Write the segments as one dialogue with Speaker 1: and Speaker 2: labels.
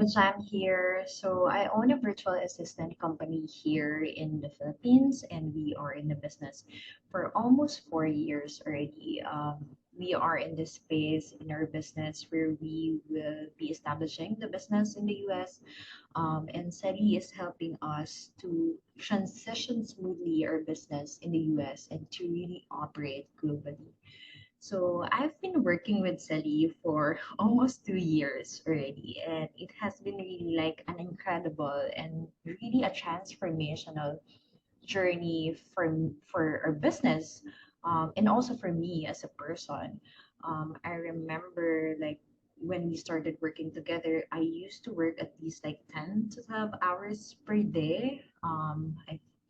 Speaker 1: I'm here. So I own a virtual assistant company here in the Philippines, and we are in the business for almost 4 years already. We are in this space in our business where we will be establishing the business in the US. And Celi is helping us to transition smoothly our business in the US and to really operate globally. So I've been working with Celi for almost 2 years already, and it has been really like an incredible and really a transformational journey for our business, and also for me as a person. I remember like when we started working together, I used to work at least like 10 to 12 hours per day.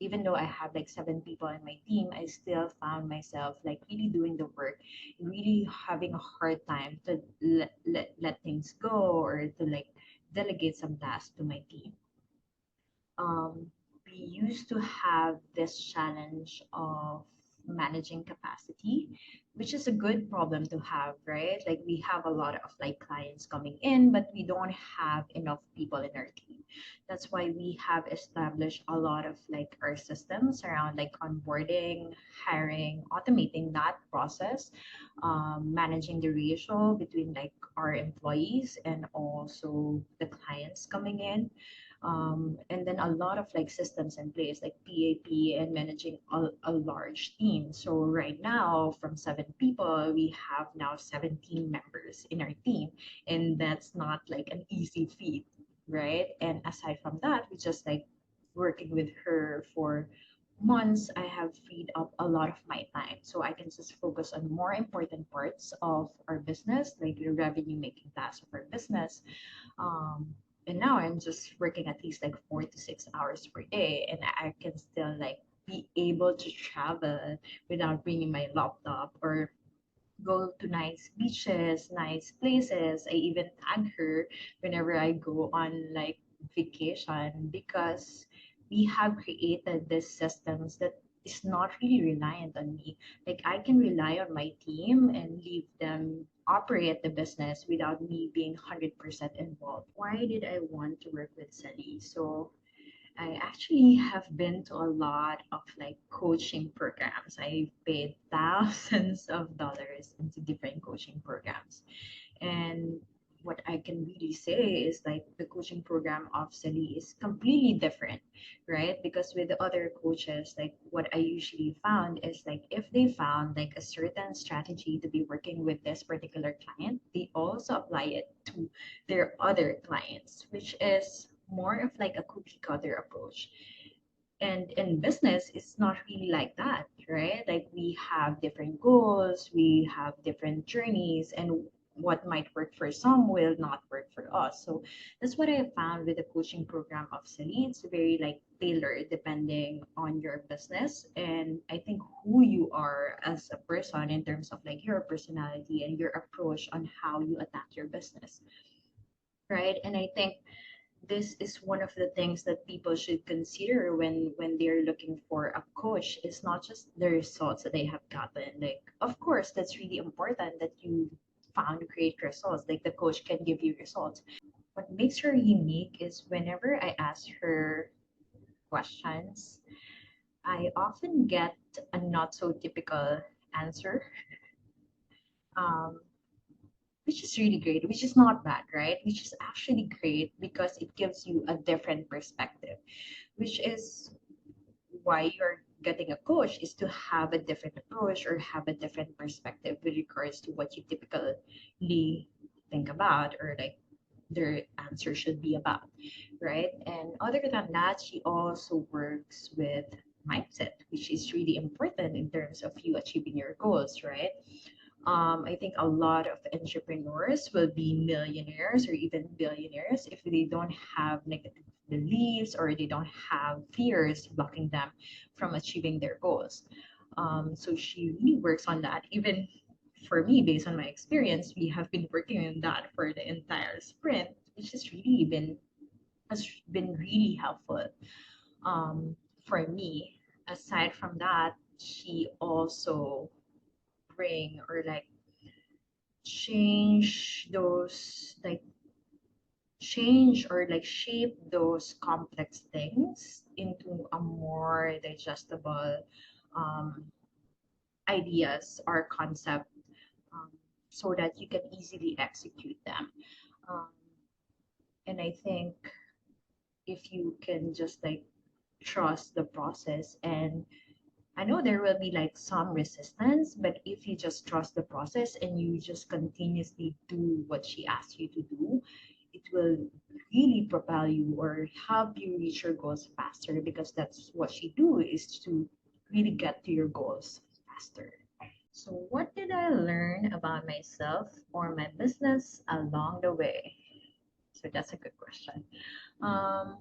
Speaker 1: Even though I had like 7 people in my team, I still found myself like really doing the work, really having a hard time to let things go or to like delegate some tasks to my team. We used to have this challenge of managing capacity, which is a good problem to have, right? Like we have a lot of like clients coming in, but we don't have enough people in our team. That's why we have established a lot of like our systems around like onboarding, hiring, automating that process, managing the ratio between like our employees and also the clients coming in, and then a lot of like systems in place like PAP and managing a large team. So right now, from 7 people, we have now 17 members in our team, and that's not like an easy feat, right? And aside from that, we just like working with her for months. I have freed up a lot of my time so I can just focus on more important parts of our business, like the revenue making tasks of our business. um, and now I'm just working at least like 4 to 6 hours per day, and I can still like be able to travel without bringing my laptop or go to nice beaches, nice places. I even tag her whenever I go on like vacation because we have created these systems that is not really reliant on me. Like I can rely on my team and leave them operate the business without me being 100% involved. Why did I want to work with Celi? So I actually have been to a lot of like coaching programs. I paid thousands of dollars into different coaching programs. And what I can really say is like the coaching program of Celi is completely different, right? Because with the other coaches, like what I usually found is like if they found like a certain strategy to be working with this particular client, they also apply it to their other clients, which is more of like a cookie cutter approach. And in business, it's not really like that, right? Like we have different goals, we have different journeys, and what might work for some will not work for us. So that's what I found with the coaching program of Celi. It's very like tailored depending on your business and I think who you are as a person in terms of like your personality and your approach on how you attack your business, right? And I think this is one of the things that people should consider when they're looking for a coach. It's not just the results that they have gotten. Like of course that's really important that you found great results, like the coach can give you results. What makes her unique is whenever I ask her questions, I often get a not so typical answer, um, which is really great, which is not bad, right? Which is actually great because it gives you a different perspective, which is why you're getting a coach is to have a different approach or have a different perspective with regards to what you typically think about or like their answer should be about, right? And other than that, she also works with mindset, which is really important in terms of you achieving your goals, right? I think a lot of entrepreneurs will be millionaires or even billionaires if they don't have negative beliefs or they don't have fears blocking them from achieving their goals. So she really works on that. Even for me, based on my experience, we have been working on that for the entire sprint, which has been really helpful um, for me. Aside from that, she also bring or like change those like change or like shape those complex things into a more digestible um, ideas or concept, um, so that you can easily execute them. Um, and I think if you can just like trust the process, and I know there will be like some resistance, but if you just trust the process and you just continuously do what she asks you to do, it will really propel you or help you reach your goals faster, because that's what she do, is to really get to your goals faster. So what did I learn about myself or my business along the way? So that's a good question. Um,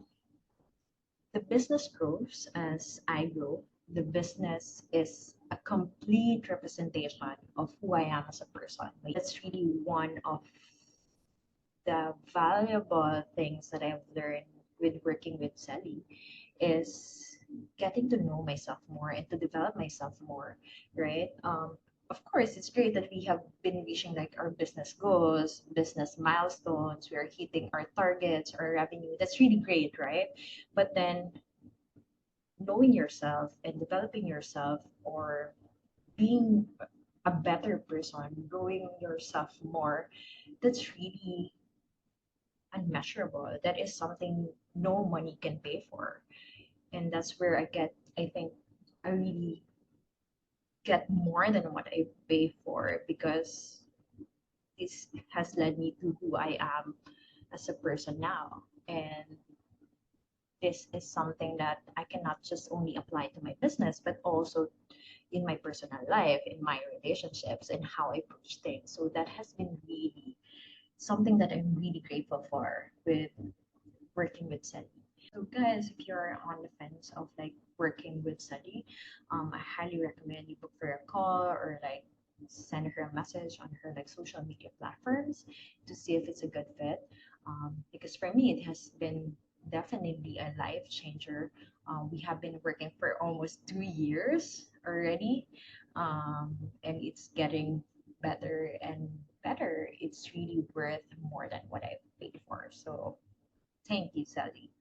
Speaker 1: the business grows as I grow. The business is a complete representation of who I am as a person. Like, that's really one of the valuable things that I've learned with working with Celi, is getting to know myself more and to develop myself more, right? Of course, it's great that we have been reaching like our business goals, business milestones, we are hitting our targets, our revenue. That's really great, right? But then knowing yourself and developing yourself, or being a better person, growing yourself more, that's really unmeasurable. That is something no money can pay for. And that's where I think I really get more than what I pay for, because this has led me to who I am as a person now. And this is something that I cannot just only apply to my business, but also in my personal life, in my relationships, and how I approach things. So that has been really something that I'm really grateful for with working with Celi. So guys, if you're on the fence of like working with Celi, I highly recommend you book for a call, or like send her a message on her like social media platforms to see if it's a good fit. Because for me, it has been definitely a life changer. We have been working for almost 2 years already, and it's getting better and better. It's really worth more than what I paid for. So thank you, Sally.